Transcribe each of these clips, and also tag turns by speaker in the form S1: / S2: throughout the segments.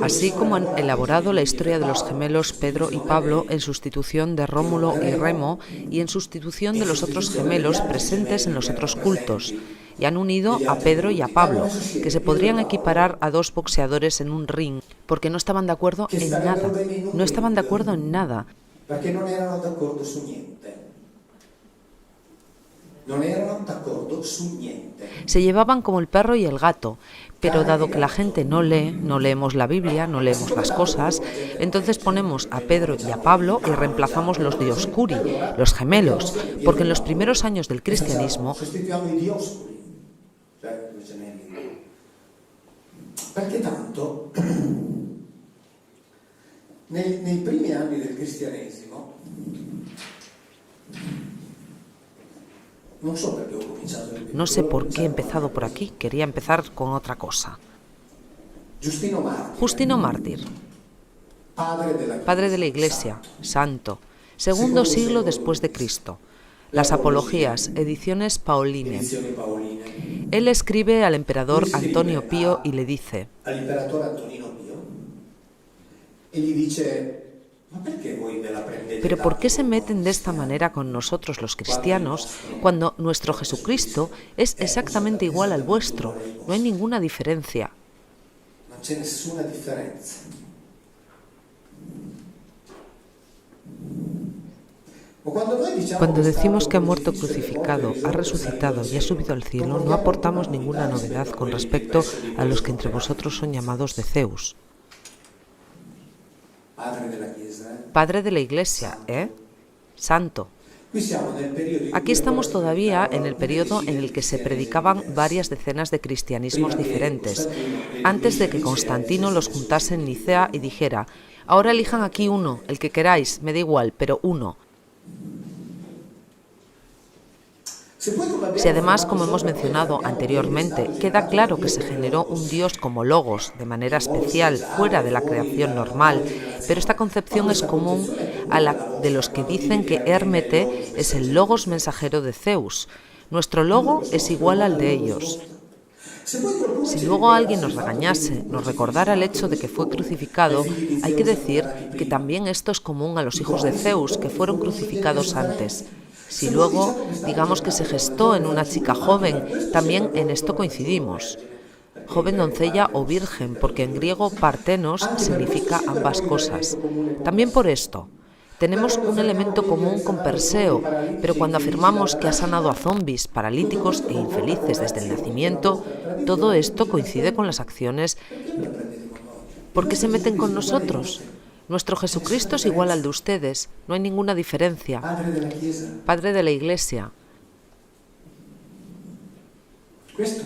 S1: Así como han elaborado la historia de los gemelos Pedro y Pablo en sustitución de Rómulo y Remo y en sustitución de los otros gemelos presentes en los otros cultos, y han unido a Pedro y a Pablo, que se podrían equiparar a dos boxeadores en un ring, porque no estaban de acuerdo en nada. No estaban de acuerdo en nada.
S2: Perché non erano d'accordo su niente. Non erano d'accordo su niente.
S1: Se llevaban como el perro y el gato, pero dado que la gente no lee, no leemos la Biblia, no leemos las cosas, entonces ponemos a Pedro y a Pablo y reemplazamos los dioscuri, los gemelos, porque en los primeros años del cristianismo
S2: perché tanto nei primi anni del cristianesimo
S1: no sé por qué he empezado por aquí, quería empezar con otra cosa. Justino Mártir, padre de la Iglesia, santo, segundo siglo después de Cristo. Las Apologías, ediciones Paoline. Él escribe al emperador Antonio Pío y le dice: ¿pero por qué se meten de esta manera con nosotros los cristianos cuando nuestro Jesucristo es exactamente igual al vuestro? No hay ninguna diferencia. Cuando decimos que ha muerto crucificado, ha resucitado y ha subido al cielo, no aportamos ninguna novedad con respecto a los que entre vosotros son llamados de Zeus. Padre de la Iglesia, Santo. Aquí estamos todavía en el periodo en el que se predicaban varias decenas de cristianismos diferentes, antes de que Constantino los juntase en Nicea y dijera: ahora elijan aquí uno, el que queráis, me da igual, pero uno. Si además, como hemos mencionado anteriormente, queda claro que se generó un Dios como Logos, de manera especial, fuera de la creación normal, pero esta concepción es común a la de los que dicen que Érmete es el Logos mensajero de Zeus. Nuestro Logo es igual al de ellos. Si luego alguien nos regañase, nos recordara el hecho de que fue crucificado, hay que decir que también esto es común a los hijos de Zeus, que fueron crucificados antes. Si luego digamos que se gestó en una chica joven, también en esto coincidimos. Joven doncella o virgen, porque en griego partenos significa ambas cosas. También por esto, tenemos un elemento común con Perseo, pero cuando afirmamos que ha sanado a zombis, paralíticos e infelices desde el nacimiento, todo esto coincide con las acciones. ¿Por qué se meten con nosotros? Nuestro Jesucristo es igual al de ustedes, no hay ninguna diferencia. Padre de la Iglesia.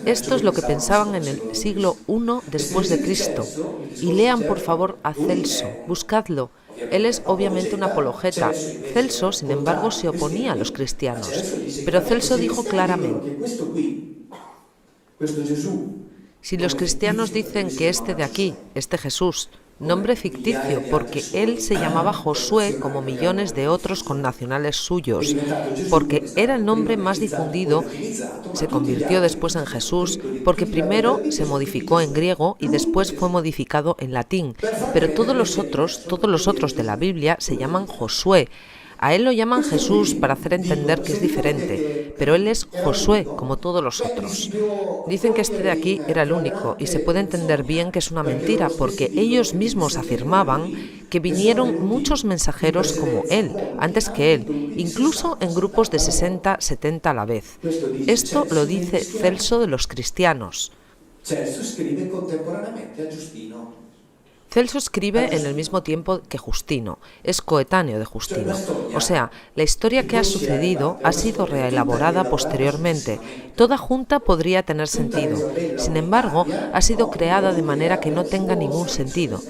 S1: Esto es lo que pensaban en el siglo I después de Cristo. Y lean por favor a Celso, buscadlo. Él es obviamente un apologeta. Celso, sin embargo, se oponía a los cristianos. Pero Celso dijo claramente: si los cristianos dicen que este de aquí, este Jesús, nombre ficticio, porque él se llamaba Josué como millones de otros connacionales suyos, porque era el nombre más difundido, se convirtió después en Jesús, porque primero se modificó en griego y después fue modificado en latín, pero todos los otros de la Biblia se llaman Josué. A él lo llaman Jesús para hacer entender que es diferente, pero él es Josué, como todos los otros. Dicen que este de aquí era el único, y se puede entender bien que es una mentira, porque ellos mismos afirmaban que vinieron muchos mensajeros como él, antes que él, incluso en grupos de 60, 70 a la vez. Esto lo dice Celso de los cristianos. Celso escribe en el mismo tiempo que Justino, es coetáneo de Justino. O sea, la historia que ha sucedido ha sido reelaborada posteriormente. Toda junta podría tener sentido. Sin embargo, ha sido creada de manera que no tenga ningún sentido.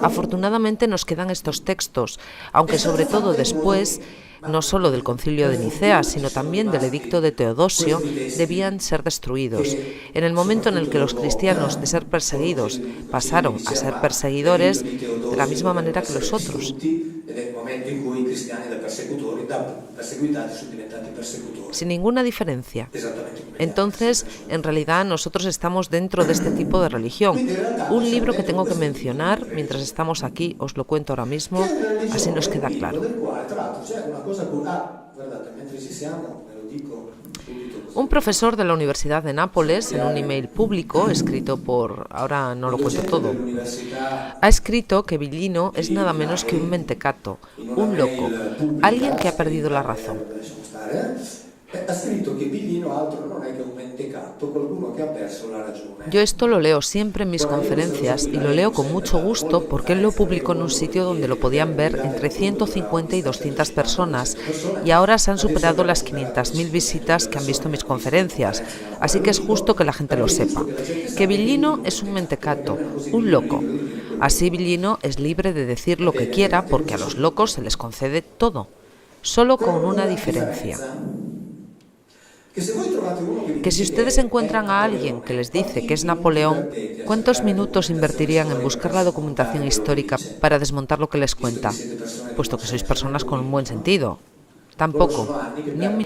S1: Afortunadamente nos quedan estos textos, aunque sobre todo después, no solo del Concilio de Nicea, sino también del Edicto de Teodosio, debían ser destruidos. En el momento en el que los cristianos, de ser perseguidos, pasaron a ser perseguidores de la misma manera que los otros.
S2: perseguitati sono diventati persecutori.
S1: Sin ninguna diferencia.
S2: Esattamente come gli
S1: Entonces, en realidad, nosotros estamos dentro de este tipo de religión. Un libro que tengo que mencionar mientras estamos aquí, os lo cuento ahora mismo, así nos queda claro.
S2: Del quale, tra l'altro, c'è una cosa guardate, mentre ci siamo, ve lo dico subito così.
S1: Un profesor de la Universidad de Nápoles, en un email público escrito por, ahora no lo cuento todo,
S2: L'università
S1: ha escrito que Villino es nada menos que un mentecato, un loco, alguien que ha perdido la razón.
S2: lasciamo stare, ha scritto che Billino altro non è che un mentecato, qualcuno che ha perso la ragione.
S1: Yo esto lo leo siempre en mis conferencias y lo leo con mucho gusto porque él lo publicó en un sitio donde lo podían ver entre 150 y 200 personas y ahora se han superado las 500.000 visitas que han visto mis conferencias, así que es justo que la gente lo sepa. Que Villino es un mentecato, un loco. Así Villino es libre de decir lo que quiera porque a los locos se les concede todo, solo con una diferencia. Que si ustedes encuentran a alguien que les dice que es Napoleón, ¿cuántos minutos invertirían en buscar la documentación histórica para desmontar lo que les cuenta? Puesto que sois personas con un buen sentido. Tampoco.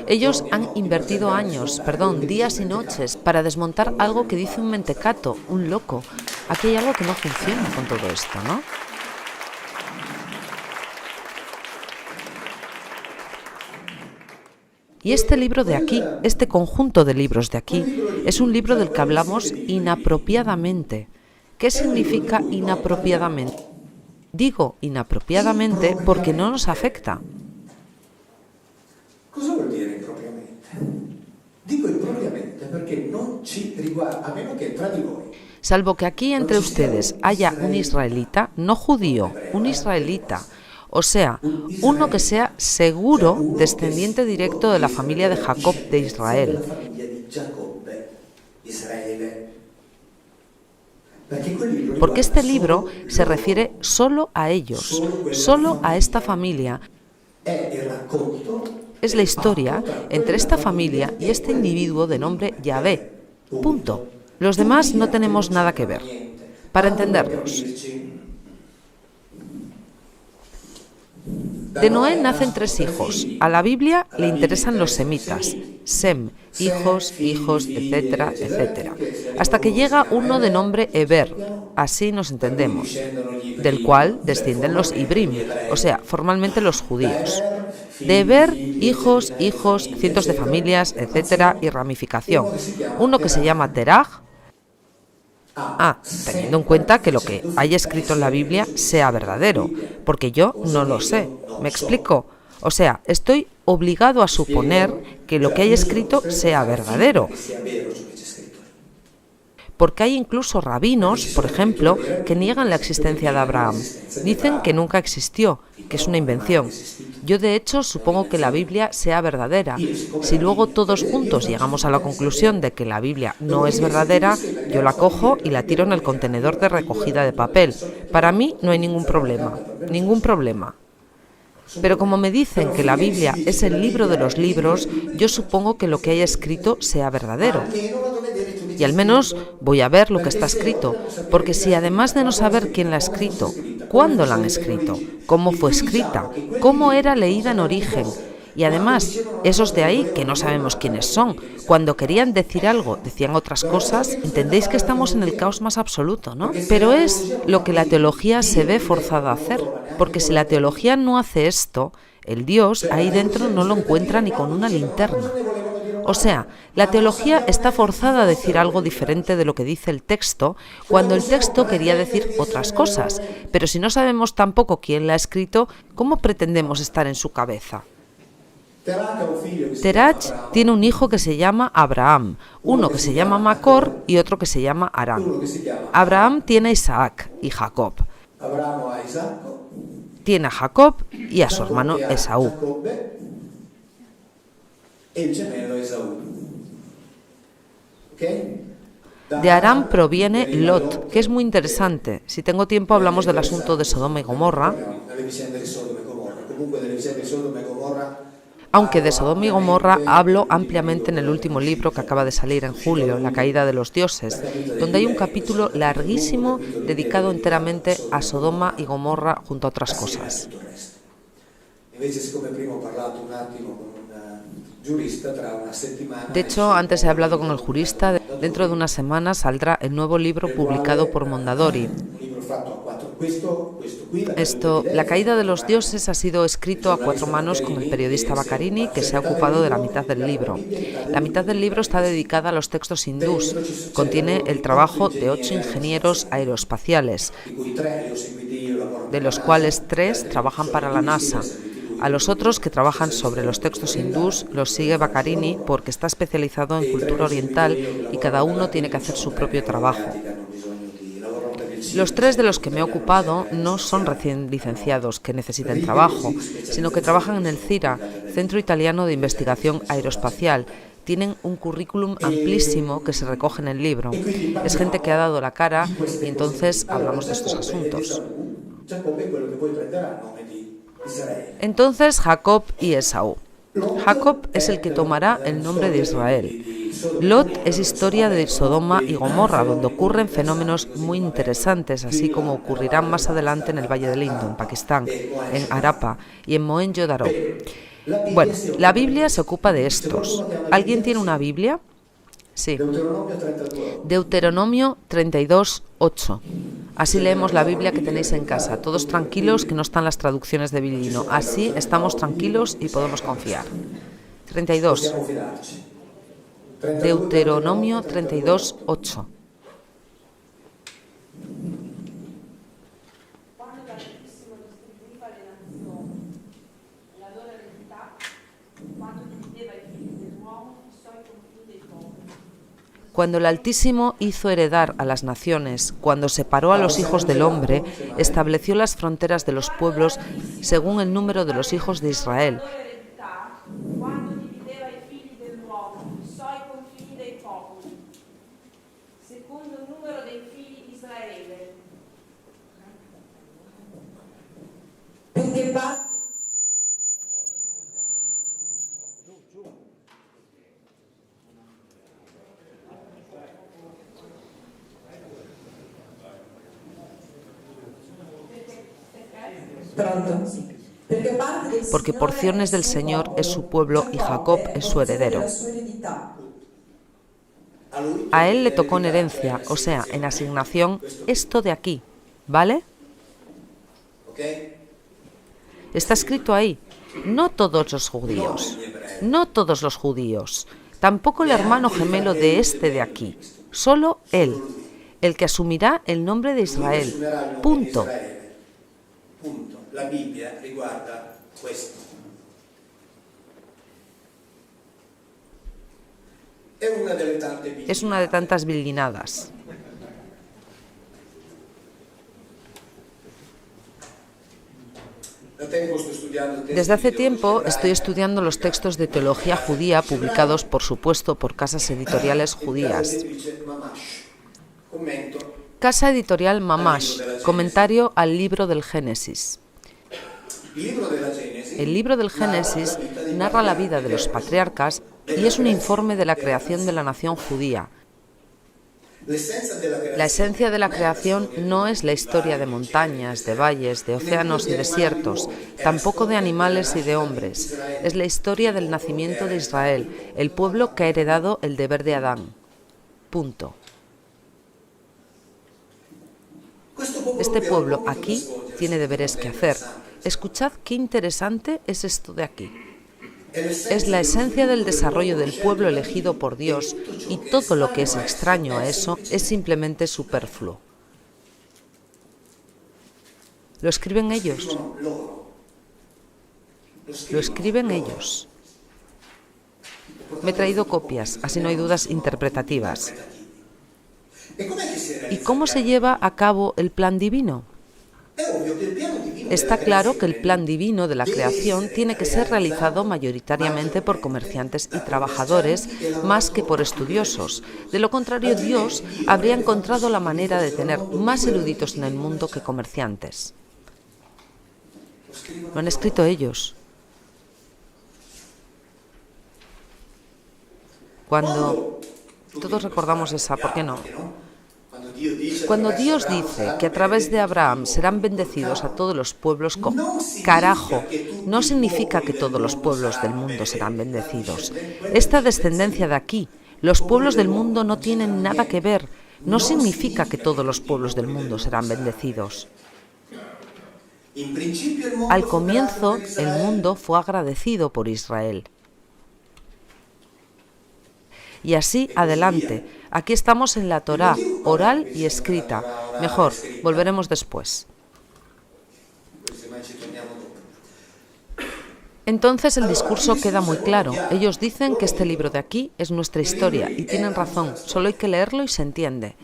S1: Ellos han invertido años, días y noches para desmontar algo que dice un mentecato, un loco. Aquí hay algo que no funciona con todo esto, ¿no? Y este libro de aquí, este conjunto de libros de aquí, es un libro del que hablamos inapropiadamente. ¿Qué significa inapropiadamente? Digo inapropiadamente porque no nos afecta.
S2: Cosa vuol dire impropriamente? Dico impropriamente perché non ci riguarda, a meno che tra di voi.
S1: Salvo que aquí entre ustedes haya un israelita, no judío, un israelita, o sea, uno que sea seguro descendiente directo de la familia de Jacob de Israel. Porque este libro se refiere solo a ellos, solo a esta familia. Es la historia entre esta familia y este individuo de nombre Yahvé. Punto. Los demás no tenemos nada que ver. Para entendernos. De Noé nacen 3 hijos. A la Biblia le interesan los semitas. Sem, hijos, etcétera, etcétera. Hasta que llega uno de nombre Eber. Así nos entendemos. Del cual descienden los Ibrim, o sea, formalmente los judíos. De Eber, hijos, cientos de familias, etcétera, y ramificación. Uno que se llama Teraj. Teniendo en cuenta que lo que haya escrito en la Biblia sea verdadero, porque yo no lo sé. ¿Me explico? O sea, estoy obligado a suponer que lo que hay escrito sea verdadero. Porque hay incluso rabinos, por ejemplo, que niegan la existencia de Abraham. Dicen que nunca existió, que es una invención. Yo, de hecho, supongo que la Biblia sea verdadera. Si luego todos juntos llegamos a la conclusión de que la Biblia no es verdadera, yo la cojo y la tiro en el contenedor de recogida de papel. Para mí no hay ningún problema. Ningún problema. Pero como me dicen que la Biblia es el libro de los libros, yo supongo que lo que haya escrito sea verdadero. Y al menos voy a ver lo que está escrito, porque si además de no saber quién la ha escrito, cuándo la han escrito, cómo fue escrita, cómo era leída en origen, y además esos de ahí que no sabemos quiénes son, cuando querían decir algo decían otras cosas, entendéis que estamos en el caos más absoluto, ¿no? Pero es lo que la teología se ve forzada a hacer, porque si la teología no hace esto, el Dios ahí dentro no lo encuentra ni con una linterna. O sea, la teología está forzada a decir algo diferente de lo que dice el texto, cuando el texto quería decir otras cosas. Pero si no sabemos tampoco quién la ha escrito, ¿cómo pretendemos estar en su cabeza? Terach tiene un hijo que se llama Abraham, uno que se llama Macor y otro que se llama Aram. Abraham tiene a Isaac y Jacob. Tiene a Jacob y a su hermano Esaú. De Aram proviene Lot, que es muy interesante. Si tengo tiempo hablamos del asunto de Sodoma y Gomorra. Aunque de Sodoma y Gomorra hablo ampliamente en el último libro que acaba de salir en julio, La caída de los dioses, donde hay un capítulo larguísimo dedicado enteramente a Sodoma y Gomorra junto a otras cosas. De hecho, antes he hablado con el jurista. Dentro de unas semanas saldrá el nuevo libro publicado por Mondadori. La caída de los dioses ha sido escrito a cuatro manos con el periodista Baccarini, que se ha ocupado de la mitad del libro. La mitad del libro está dedicada a los textos hindús. Contiene el trabajo de 8 ingenieros aeroespaciales, de los cuales 3 trabajan para la NASA. A los otros que trabajan sobre los textos hindús los sigue Baccarini porque está especializado en cultura oriental y cada uno tiene que hacer su propio trabajo. Los 3 de los que me he ocupado no son recién licenciados que necesiten trabajo, sino que trabajan en el CIRA, Centro Italiano de Investigación Aeroespacial. Tienen un currículum amplísimo que se recoge en el libro. Es gente que ha dado la cara y entonces hablamos de estos asuntos. Entonces Jacob y Esaú. Jacob es el que tomará el nombre de Israel. Lot es historia de Sodoma y Gomorra, donde ocurren fenómenos muy interesantes, así como ocurrirán más adelante en el Valle del Indo, en Pakistán, en Harappa y en Mohenjo-Daro. Bueno, la Biblia se ocupa de estos. ¿Alguien tiene una Biblia? Sí. Deuteronomio 32:8. Así leemos la Biblia que tenéis en casa. Todos tranquilos, que no están las traducciones de Vilino. Así estamos tranquilos y podemos confiar. 32. Deuteronomio 32:8. Cuando el Altísimo hizo heredar a las naciones, cuando separó a los hijos del hombre, estableció las fronteras de los pueblos según el número de los hijos de Israel. Porque porciones del Señor es su pueblo y Jacob es su heredero. A él le tocó en herencia, o sea, en asignación, esto de aquí, ¿vale? Está escrito ahí. No todos los judíos, no todos los judíos, tampoco el hermano gemelo de este de aquí, solo él, el que asumirá el nombre de Israel. Punto. La Biblia riguarda questo. Es una de tantas bilinadas. Desde hace tiempo estoy estudiando los textos de teología judía publicados, por supuesto, por casas editoriales judías. Casa editorial Mamash, comentario al libro del Génesis. El libro del Génesis narra la vida de los patriarcas y es un informe de la creación de la nación judía. La esencia de la creación no es la historia de montañas, de valles, de océanos y desiertos, tampoco de animales y de hombres. Es la historia del nacimiento de Israel, el pueblo que ha heredado el deber de Adán. Punto. Este pueblo aquí tiene deberes que hacer. Escuchad qué interesante es esto de aquí. Es la esencia del desarrollo del pueblo elegido por Dios y todo lo que es extraño a eso es simplemente superfluo. Lo escriben ellos. Lo escriben ellos. Me he traído copias, así no hay dudas interpretativas. ¿Y cómo se lleva a cabo el plan divino? Está claro que el plan divino de la creación tiene que ser realizado mayoritariamente por comerciantes y trabajadores más que por estudiosos. De lo contrario, Dios habría encontrado la manera de tener más eruditos en el mundo que comerciantes. Lo han escrito ellos. Cuando todos recordamos esa, ¿por qué no? Cuando Dios dice que a través de Abraham serán bendecidos a todos los pueblos, carajo, no significa que todos los pueblos del mundo serán bendecidos. Esta descendencia de aquí, los pueblos del mundo no tienen nada que ver. No significa que todos los pueblos del mundo serán bendecidos. Al comienzo, el mundo fue agradecido por Israel. Y así adelante. Aquí estamos en la Torá, oral y escrita. Mejor, volveremos después. Entonces el discurso queda muy claro. Ellos dicen que este libro de aquí es nuestra historia y tienen razón. Solo hay que leerlo y se entiende.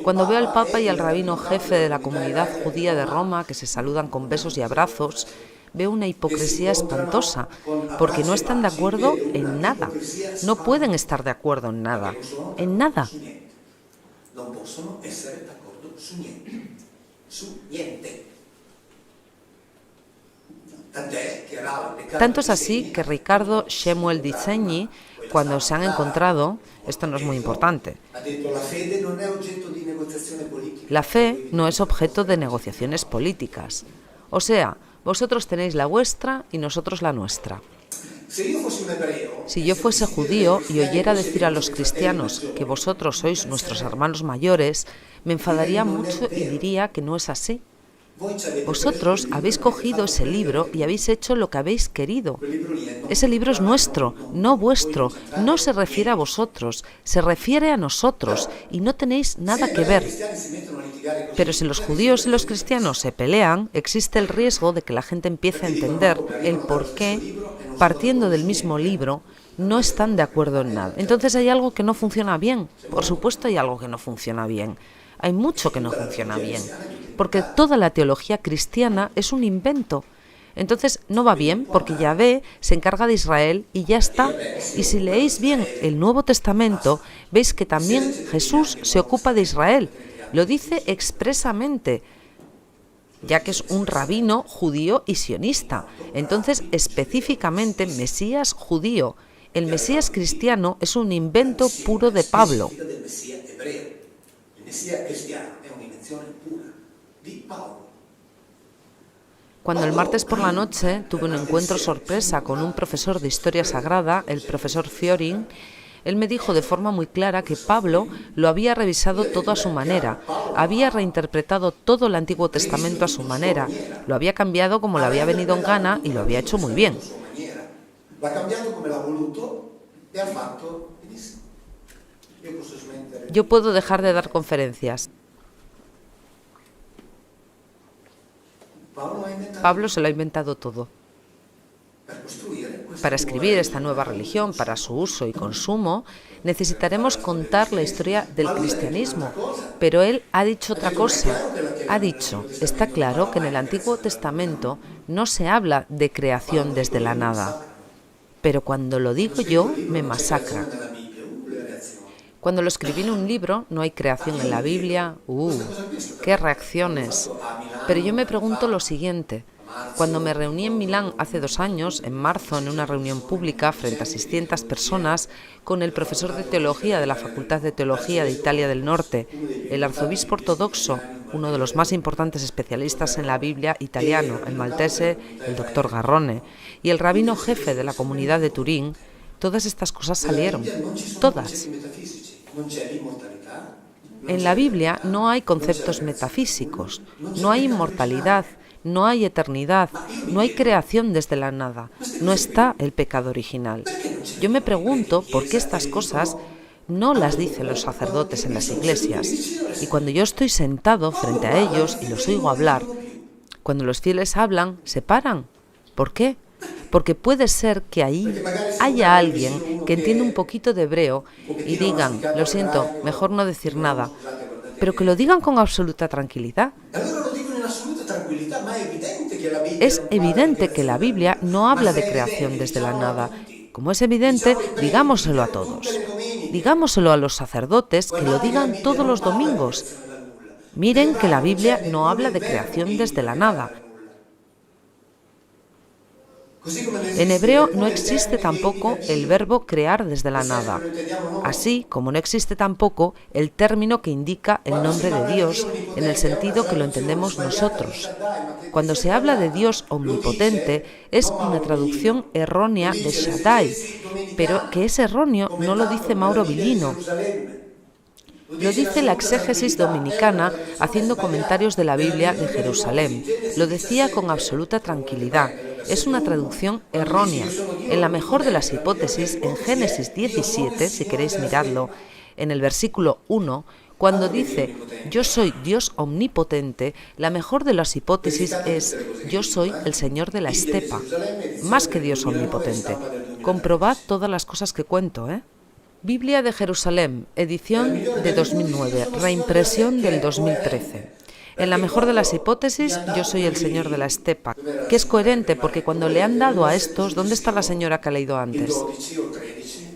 S1: Cuando veo al Papa y al rabino jefe de la comunidad judía de Roma que se saludan con besos y abrazos, veo una hipocresía espantosa, porque no están de acuerdo en nada. No pueden estar de acuerdo en nada. En nada. Tanto es así que Riccardo Shemuel Disegni, cuando se han encontrado, esto no es muy importante, la fe no es objeto de negociaciones políticas. O sea, vosotros tenéis la vuestra y nosotros la nuestra. Si yo fuese judío y oyera decir a los cristianos que vosotros sois nuestros hermanos mayores, me enfadaría mucho y diría que no es así. Vosotros habéis cogido ese libro y habéis hecho lo que habéis querido. Ese libro es nuestro, no vuestro. No se refiere a vosotros, se refiere a nosotros y no tenéis nada que ver. Pero si los judíos y los cristianos se pelean, existe el riesgo de que la gente empiece a entender el por qué, partiendo del mismo libro, no están de acuerdo en nada. Entonces hay algo que no funciona bien. Por supuesto hay algo que no funciona bien. Hay mucho que no funciona bien, porque toda la teología cristiana es un invento. Entonces no va bien porque Yahvé se encarga de Israel y ya está. Y si leéis bien el Nuevo Testamento, veis que también Jesús se ocupa de Israel. Lo dice expresamente, ya que es un rabino judío y sionista. Entonces, específicamente, Mesías judío. El Mesías cristiano es un invento puro de Pablo. Cuando el martes por la noche tuve un encuentro sorpresa con un profesor de Historia Sagrada, el profesor Fiorin, él me dijo de forma muy clara que Pablo lo había revisado todo a su manera, había reinterpretado todo el Antiguo Testamento a su manera, lo había cambiado como le había venido en gana y lo había hecho muy bien. Yo puedo dejar de dar conferencias. Pablo se lo ha inventado todo. Para escribir esta nueva religión, para su uso y consumo, necesitaremos contar la historia del cristianismo. Pero él ha dicho otra cosa. Ha dicho, está claro que en el Antiguo Testamento no se habla de creación desde la nada. Pero cuando lo digo yo, me masacra. Cuando lo escribí en un libro, no hay creación en la Biblia. ¡Qué reacciones! Pero yo me pregunto lo siguiente. Cuando me reuní en Milán hace 2 años, en marzo, en una reunión pública frente a 600 personas, con el profesor de teología de la Facultad de Teología de Italia del Norte, el arzobispo ortodoxo, uno de los más importantes especialistas en la Biblia italiano, el maltese, el doctor Garrone, y el rabino jefe de la comunidad de Turín, todas estas cosas salieron. Todas. En la Biblia no hay conceptos metafísicos, no hay inmortalidad, no hay eternidad, no hay creación desde la nada, no está el pecado original. Yo me pregunto por qué estas cosas no las dicen los sacerdotes en las iglesias. Y cuando yo estoy sentado frente a ellos y los oigo hablar, cuando los fieles hablan, se paran. ¿Por qué? Porque puede ser que ahí haya alguien que entienda un poquito de hebreo y digan, lo siento, mejor no decir nada, pero que lo digan con absoluta tranquilidad. Es evidente que la Biblia no habla de creación desde la nada. Como es evidente, digámoselo a todos. Digámoselo a los sacerdotes, que lo digan todos los domingos. Miren que la Biblia no habla de creación desde la nada. En hebreo no existe tampoco el verbo crear desde la nada, así como no existe tampoco el término que indica el nombre de Dios en el sentido que lo entendemos nosotros. Cuando se habla de Dios omnipotente es una traducción errónea de Shaddai, pero que es erróneo no lo dice Mauro Villino. Lo dice la exégesis dominicana haciendo comentarios de la Biblia de Jerusalén. Lo decía con absoluta tranquilidad. Es una traducción errónea. En la mejor de las hipótesis, en Génesis 17, si queréis mirarlo, en el versículo 1, cuando dice yo soy Dios omnipotente, la mejor de las hipótesis es yo soy el Señor de la estepa, más que Dios omnipotente. Comprobad todas las cosas que cuento, ¿eh? Biblia de Jerusalén, edición de 2009, reimpresión del 2013. En la mejor de las hipótesis, yo soy el Señor de la estepa, que es coherente porque cuando le han dado a estos, ¿dónde está la señora que ha leído antes?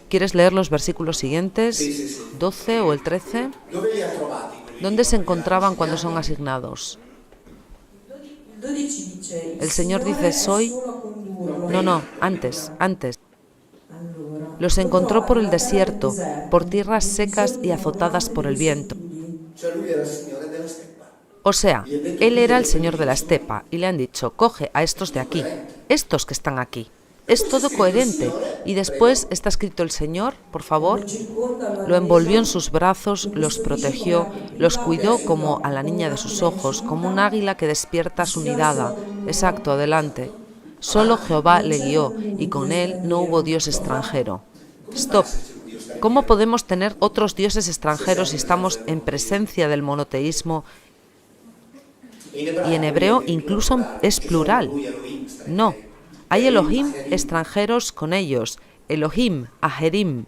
S1: ¿Quieres leer los versículos siguientes? 12 o el 13. ¿Dónde se encontraban cuando son asignados? El Señor dice, soy... No, antes. Los encontró por el desierto, por tierras secas y azotadas por el viento. O sea, él era el Señor de la estepa y le han dicho, coge a estos de aquí, estos que están aquí. Es todo coherente. Y después está escrito el Señor, por favor, lo envolvió en sus brazos, los protegió, los cuidó como a la niña de sus ojos, como un águila que despierta su nidada. Exacto, adelante. Solo Jehová le guió y con él no hubo dios extranjero. Stop. ¿Cómo podemos tener otros dioses extranjeros si estamos en presencia del monoteísmo? Y en hebreo incluso es plural. No. Hay Elohim extranjeros con ellos, Elohim, Ajerim.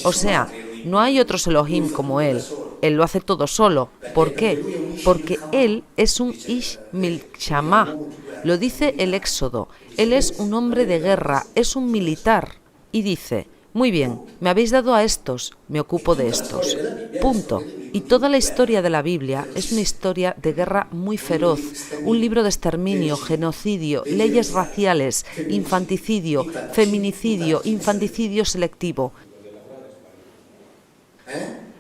S1: O sea, no hay otros Elohim como él. Él lo hace todo solo. ¿Por qué? Porque él es un Ish Milchama. Lo dice el Éxodo. Él es un hombre de guerra, es un militar. Y dice, muy bien, me habéis dado a estos, me ocupo de estos. Punto. Y toda la historia de la Biblia es una historia de guerra muy feroz, un libro de exterminio, genocidio, leyes raciales, infanticidio, feminicidio, infanticidio selectivo.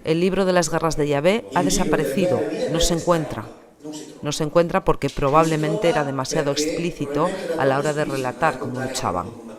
S1: El libro de las guerras de Yahvé ha desaparecido, no se encuentra. No se encuentra porque probablemente era demasiado explícito a la hora de relatar cómo luchaban.